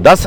10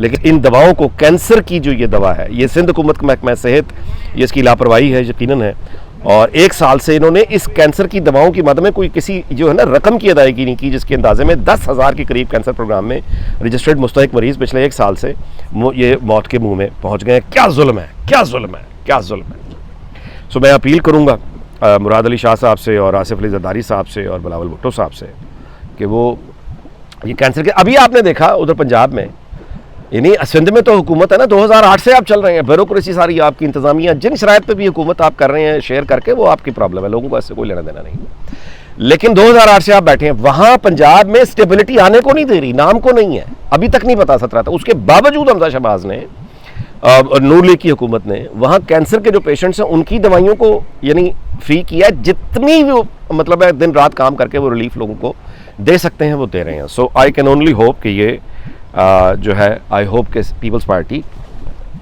لیکن ان دواؤں کو, کینسر کی جو یہ دوا ہے, یہ سندھ حکومت کا محکمہ صحت, یہ اس کی لاپرواہی ہے یقیناً ہے, اور 1 سال سے انہوں نے اس کینسر کی دواؤں کی مد میں کوئی کسی جو ہے نا رقم کی ادائیگی نہیں کی, جس کے اندازے میں 10,000 کے قریب کینسر پروگرام میں رجسٹرڈ مستحق مریض پچھلے 1 سال سے یہ موت کے منہ میں پہنچ گئے ہیں. کیا ظلم ہے, کیا ظلم ہے, کیا ظلم ہے. سو میں اپیل کروں گا مراد علی شاہ صاحب سے اور آصف علی زرداری صاحب سے اور بلاول بھٹو صاحب سے کہ وہ یہ کینسر کے, ابھی آپ نے دیکھا ادھر پنجاب میں, یعنی سندھ میں تو حکومت ہے نا, 2008 سے آپ چل رہے ہیں, بیوروکریسی ساری آپ کی, انتظامیہ جن شرائط پہ بھی حکومت آپ کر رہے ہیں شیئر کر کے, وہ آپ کی پرابلم ہے, لوگوں کو اس سے کوئی لینا دینا نہیں. لیکن 2008 سے آپ بیٹھے ہیں, وہاں پنجاب میں اسٹیبلٹی آنے کو نہیں دے رہی, نام کو نہیں ہے, ابھی تک نہیں پتا 17 تھا. اس کے باوجود حمزہ شہباز نے اور نور لیگ کی حکومت نے وہاں کینسر کے جو پیشنٹس ہیں ان کی دوائیوں کو یعنی فری کیا ہے, جتنی بھی مطلب ہے دن رات کام کر کے وہ ریلیف لوگوں کو دے سکتے ہیں وہ دے رہے ہیں. سو آئی کین اونلی ہوپ کہ یہ جو ہے, آئی ہوپ کہ پیپلز پارٹی,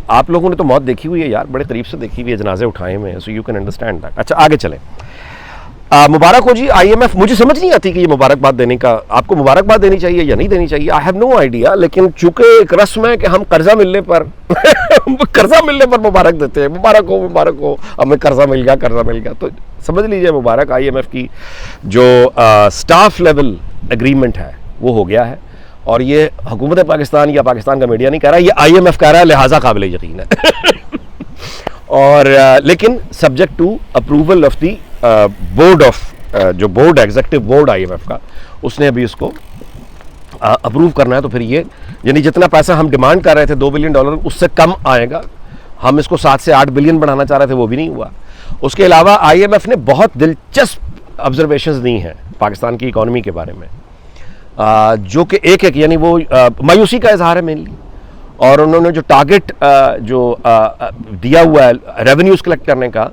آپ لوگوں نے تو موت دیکھی ہوئی ہے یار, بڑے قریب سے دیکھی ہوئی ہے, جنازے اٹھائے ہوئے ہیں, so you can understand that. اچھا آگے چلیں. مبارک ہو جی IMF. مجھے سمجھ نہیں آتی کہ یہ مبارکباد دینے کا, آپ کو مبارکباد دینی چاہیے یا نہیں دینی چاہیے, آئی ہیو نو آئیڈیا. لیکن چونکہ ایک رسم ہے کہ ہم قرضہ ملنے پر مبارک دیتے ہیں, مبارک ہو ہمیں قرضہ مل گیا, تو سمجھ لیجئے مبارک. IMF کی جو سٹاف لیول اگریمنٹ ہے وہ ہو گیا ہے, اور یہ حکومت پاکستان یا پاکستان کا میڈیا نہیں کہہ رہا, یہ IMF کہہ رہا ہے, لہٰذا قابل یقین ہے. اور لیکن subject to approval of the board of, جو بورڈ ایگزیکٹو بورڈ IMF کا, اس نے ابھی اس کو اپروو کرنا ہے. تو پھر یہ یعنی جتنا پیسہ ہم ڈیمانڈ کر رہے تھے $2 بلین, اس سے کم آئے گا. ہم اس کو 7 سے 8 بلین بڑھانا چاہ رہے تھے, وہ بھی نہیں ہوا. اس کے علاوہ IMF نے بہت دلچسپ آبزرویشنز دی ہیں پاکستان کی اکانومی کے بارے میں, جو کہ ایک یعنی وہ مایوسی کا اظہار ہے مینلی. اور انہوں نے جو ٹارگٹ جو دیا ہوا ہے ریونیوز کلیکٹ کرنے کا,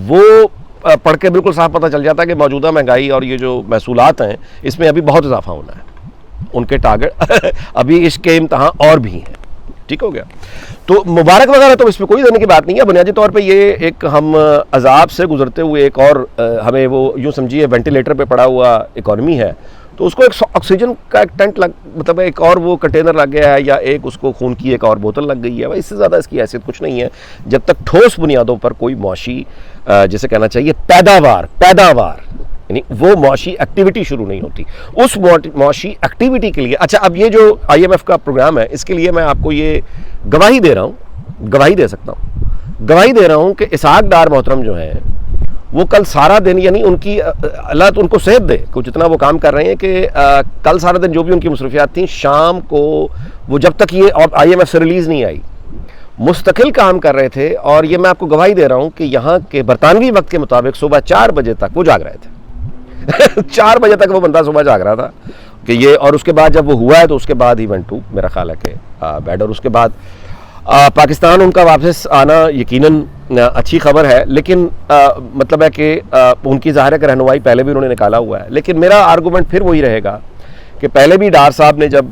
وہ پڑھ کے بالکل صاف پتہ چل جاتا ہے کہ موجودہ مہنگائی اور یہ جو محصولات ہیں اس میں ابھی بہت اضافہ ہونا ہے. ان کے ٹارگٹ ابھی اس کے امتحان اور بھی ہیں. ٹھیک ہو گیا. تو مبارک وغیرہ تو اس پہ کوئی دینے کی بات نہیں ہے. بنیادی طور پہ یہ ایک ہم عذاب سے گزرتے ہوئے ایک اور ہمیں وہ یوں سمجھیے وینٹیلیٹر پہ پڑا ہوا اکانومی ہے, تو اس کو ایک آکسیجن کا ایک ٹینٹ مطلب ایک اور وہ کنٹینر لگ گیا ہے, یا ایک اس کو خون کی ایک اور بوتل لگ گئی ہے. اس سے زیادہ اس کی حیثیت کچھ نہیں ہے جب تک ٹھوس بنیادوں پر کوئی معاشی جسے کہنا چاہیے پیداوار یعنی وہ معاشی ایکٹیویٹی شروع نہیں ہوتی. اس معاشی ایکٹیویٹی کے لیے, اچھا اب یہ جو IMF کا پروگرام ہے, اس کے لیے میں آپ کو یہ گواہی دے رہا ہوں, گواہی دے سکتا ہوں کہ اسحاق ڈار محترم جو ہیں وہ کل سارا دن, یعنی ان کی اللہ تو ان کو صحت دے کہ جتنا وہ کام کر رہے ہیں, کہ کل سارا دن جو بھی ان کی مصروفیات تھیں, شام کو وہ جب تک یہ IMF سے ریلیز نہیں آئی مستقل کام کر رہے تھے. اور یہ میں آپ کو گواہی دے رہا ہوں کہ یہاں کے برطانوی وقت کے مطابق صبح 4 بجے تک وہ جاگ رہے تھے. 4 بجے تک وہ بندہ صبح جاگ رہا تھا کہ یہ, اور اس کے بعد جب وہ ہوا ہے تو اس کے بعد ہی وینٹ ٹو میرا خیال ہے کہ بیڈ. اور اس کے بعد پاکستان ان کا واپس آنا یقیناً اچھی خبر ہے, لیکن مطلب ہے کہ ان کی ظاہر ہے کہ رہنمائی پہلے بھی انہوں نے نکالا ہوا ہے. لیکن میرا آرگومنٹ پھر وہی رہے گا کہ پہلے بھی ڈار صاحب نے جب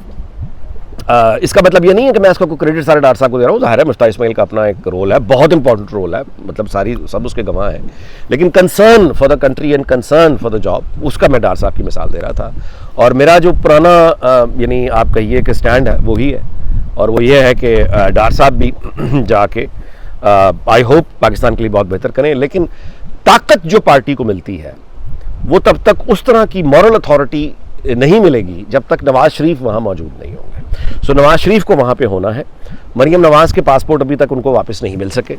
اس کا مطلب یہ نہیں ہے کہ میں اس کو کریڈٹ سارے ڈار صاحب کو دے رہا ہوں, ظاہر ہے مفتاح اسماعیل کا اپنا ایک رول ہے, بہت امپورٹنٹ رول ہے, مطلب سب اس کے گواہ ہیں, لیکن concern for the country and concern for the job, اس کا میں ڈار صاحب کی مثال دے رہا تھا. اور میرا جو پرانا یعنی آپ کہیے کہ سٹینڈ ہے وہی ہے, اور وہ یہ ہے کہ ڈار صاحب بھی جا کے آئی ہوپ پاکستان کے لیے بہت بہتر کریں. لیکن طاقت جو پارٹی کو ملتی ہے وہ تب تک اس طرح کی مورل اتھارٹی نہیں ملے گی جب تک نواز شریف وہاں موجود نہیں ہوں گے. سو نواز شریف کو وہاں پہ ہونا ہے. مریم نواز کے پاسپورٹ ابھی تک ان کو واپس نہیں مل سکے,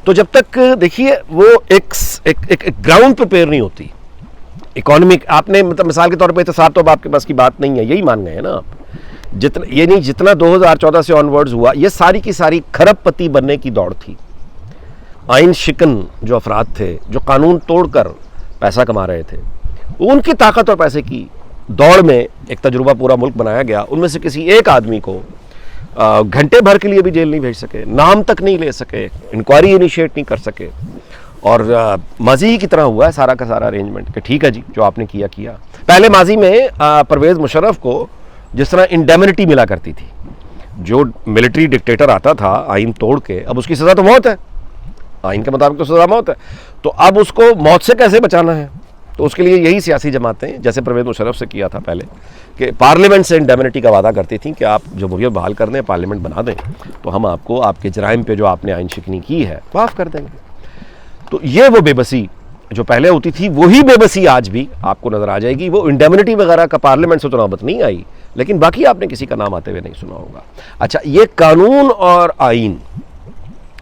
تو جب تک دیکھیے وہ ایک گراؤنڈ پریپیئر نہیں ہوتی اکانومک. آپ نے مطلب مثال کے طور پہ احتساب تو اب آپ کے پاس کی بات نہیں ہے, یہی مان گئے ہیں نا آپ. جتنا 2014 سے آن ورڈز ہوا, یہ ساری کی ساری کھرب پتی بننے کی دوڑ تھی. آئین شکن جو افراد تھے جو قانون توڑ کر پیسہ کما رہے تھے, ان کی طاقت اور پیسے کی دوڑ میں ایک تجربہ پورا ملک بنایا گیا. ان میں سے کسی ایک آدمی کو گھنٹے بھر کے لیے بھی جیل نہیں بھیج سکے, نام تک نہیں لے سکے, انکوائری انیشیٹ نہیں کر سکے, اور ماضی کی طرح ہوا ہے سارا کا سارا ارینجمنٹ کہ ٹھیک ہے جی جو آپ نے کیا. پہلے ماضی میں پرویز مشرف کو جس طرح انڈیمنٹی ملا کرتی تھی, جو ملٹری ڈکٹیٹر آتا تھا آئین توڑ کے, اب اس کی سزا تو موت ہے, آئین کے مطابق تو سزا موت ہے, تو اب اس کو موت سے کیسے بچانا ہے, تو اس کے لیے یہی سیاسی جماعتیں جیسے پرویز مشرف سے کیا تھا پہلے کہ پارلیمنٹ سے انڈیمنٹی کا وعدہ کرتی تھیں کہ آپ جمہوریت بحال کر دیں, پارلیمنٹ بنا دیں, تو ہم آپ کو آپ کے جرائم پہ جو آپ نے آئین شکنی کی ہے معاف کر دیں گے. تو یہ وہ بے بسی جو پہلے ہوتی تھی, وہی بے بسی آج بھی آپ کو نظر آ جائے گی. وہ انڈیمنٹی وغیرہ کا پارلیمنٹ سے تو نوبت نہیں آئی, لیکن باقی آپ نے کسی کا نام آتے ہوئے نہیں سنا ہوگا. اچھا, یہ قانون اور آئین,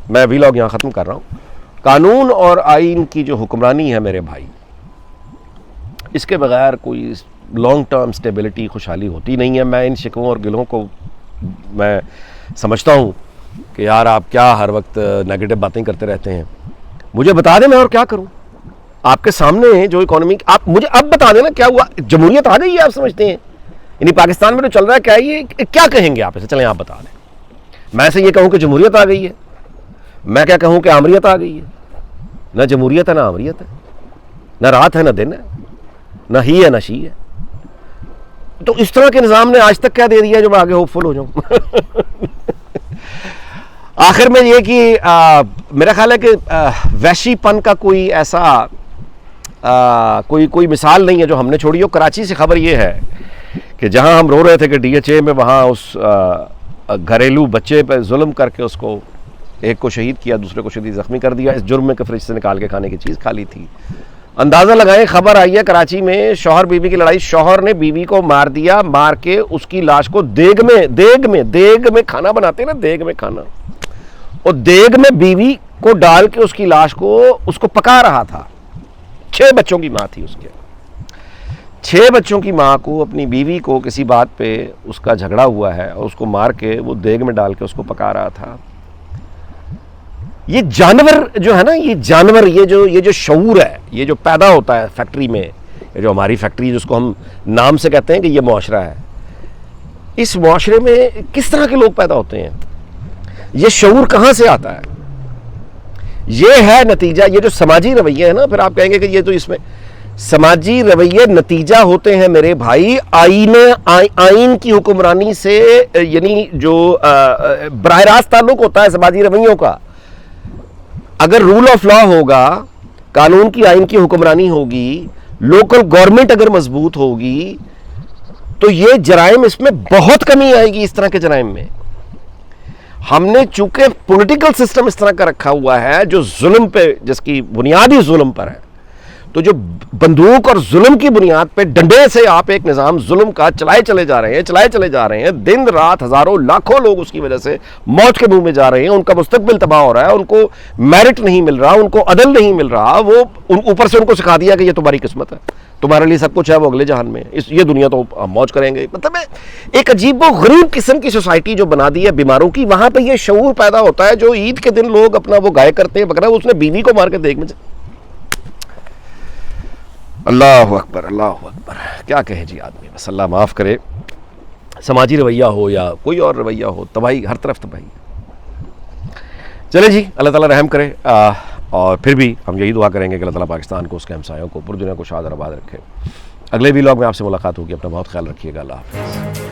میں ویلاگ یہاں ختم کر رہا ہوں. قانون اور آئین کی جو حکمرانی ہے میرے بھائی, اس کے بغیر کوئی لانگ ٹرم سٹیبلٹی, خوشحالی ہوتی نہیں ہے. میں ان شکووں اور گلوں کو میں سمجھتا ہوں کہ یار آپ کیا ہر وقت نیگیٹو باتیں کرتے رہتے ہیں. مجھے بتا دیں میں اور کیا کروں. آپ کے سامنے جو اکانومی, آپ مجھے اب بتا دیں نا کیا ہوا. جمہوریت آ گئی ہے آپ سمجھتے ہیں, یعنی پاکستان میں جو چل رہا ہے کیا یہ کیا کہیں گے آپ اسے؟ چلیں آپ بتا دیں. میں سے یہ کہوں کہ جمہوریت آ گئی ہے, میں کیا کہوں کہ آمریت آ گئی ہے. نہ جمہوریت ہے نہ آمریت ہے, نہ رات ہے نہ دن ہے, نہ ہی ہے نہ شی ہے. تو اس طرح کے نظام نے آج تک کیا دے دیا جو میں آگے ہوپ فل ہو جاؤں. آخر میں یہ کہ میرا خیال ہے کہ وحشی پن کا کوئی ایسا کوئی مثال نہیں ہے جو ہم نے چھوڑی ہو. کراچی سے خبر یہ ہے کہ جہاں ہم رو رہے تھے کہ ڈی ایچ اے میں وہاں اس گھریلو بچے پہ ظلم کر کے اس کو ایک کو شہید کیا, دوسرے کو شدید زخمی کر دیا, اس جرم میں کہ فریج سے نکال کے کھانے کی چیز کھا لی تھی. اندازہ لگائیں, خبر آئی ہے کراچی میں شوہر بیوی کی لڑائی, شوہر نے بیوی کو مار دیا, مار کے اس کی لاش کو دیگ میں کھانا بناتے ہیں نا, دیگ میں کھانا, اور دیگ میں بیوی کو ڈال کے اس کی لاش کو اس کو پکا رہا تھا. 6 بچوں کی ماں تھی اس کے, 6 بچوں کی ماں کو, اپنی بیوی کو کسی بات پہ اس کا جھگڑا ہوا ہے اور اس کو مار کے وہ دیگ میں ڈال کے اس کو پکا رہا تھا. یہ جانور جو ہے نا, یہ جانور, یہ جو شعور ہے, یہ جو پیدا ہوتا ہے فیکٹری میں, یہ جو ہماری فیکٹری جس کو ہم نام سے کہتے ہیں کہ یہ معاشرہ ہے, اس معاشرے میں کس طرح کے لوگ پیدا ہوتے ہیں, یہ شعور کہاں سے آتا ہے؟ یہ ہے نتیجہ, یہ جو سماجی رویے ہیں نا, پھر آپ کہیں گے کہ یہ تو اس میں سماجی رویے نتیجہ ہوتے ہیں میرے بھائی آئین کی حکمرانی سے, یعنی جو براہ راست تعلق ہوتا ہے سماجی رویوں کا. اگر رول آف لا ہوگا, قانون کی آئین کی حکمرانی ہوگی, لوکل گورنمنٹ اگر مضبوط ہوگی, تو یہ جرائم اس میں بہت کمی آئے گی. اس طرح کے جرائم میں ہم نے چونکہ پولیٹیکل سسٹم اس طرح کا رکھا ہوا ہے جو ظلم پہ, جس کی بنیادی ظلم پر ہے, تو جو بندوق اور ظلم کی بنیاد پہ ڈنڈے سے آپ ایک نظام ظلم کا چلائے چلے جا رہے ہیں, دن رات ہزاروں لاکھوں لوگ اس کی وجہ سے موت کے منہ میں جا رہے ہیں, ان کا مستقبل تباہ ہو رہا ہے, ان کو میرٹ نہیں مل رہا, ان کو عدل نہیں مل رہا, وہ اوپر سے ان کو سکھا دیا کہ یہ تمہاری قسمت ہے, تمہارے لیے سب کچھ ہے, وہ اگلے جہان میں, یہ دنیا تو ہم موج کریں گے. مطلب ایک عجیب و غریب قسم کی سوسائٹی جو بنا دی ہے بیماروں کی. وہاں پہ یہ شعور پیدا ہوتا ہے جو عید کے دن لوگ اپنا وہ گائے کرتے ہیں بکرا, اس نے بیوی کو مار کے دیکھ میں. اللہ اکبر, اللہ اکبر, کیا کہے جی آدمی, بس اللہ معاف کرے. سماجی رویہ ہو یا کوئی اور رویہ ہو, تباہی, ہر طرف تباہی. چلے جی, اللہ تعالیٰ رحم کرے. اور پھر بھی ہم یہی دعا کریں گے کہ اللہ تعالیٰ پاکستان کو, اس کے ہمسایوں کو, پوری دنیا کو شاد اور آباد رکھے. اگلے ویلاگ میں آپ سے ملاقات ہوگی. اپنا بہت خیال رکھیے گا. اللہ حافظ.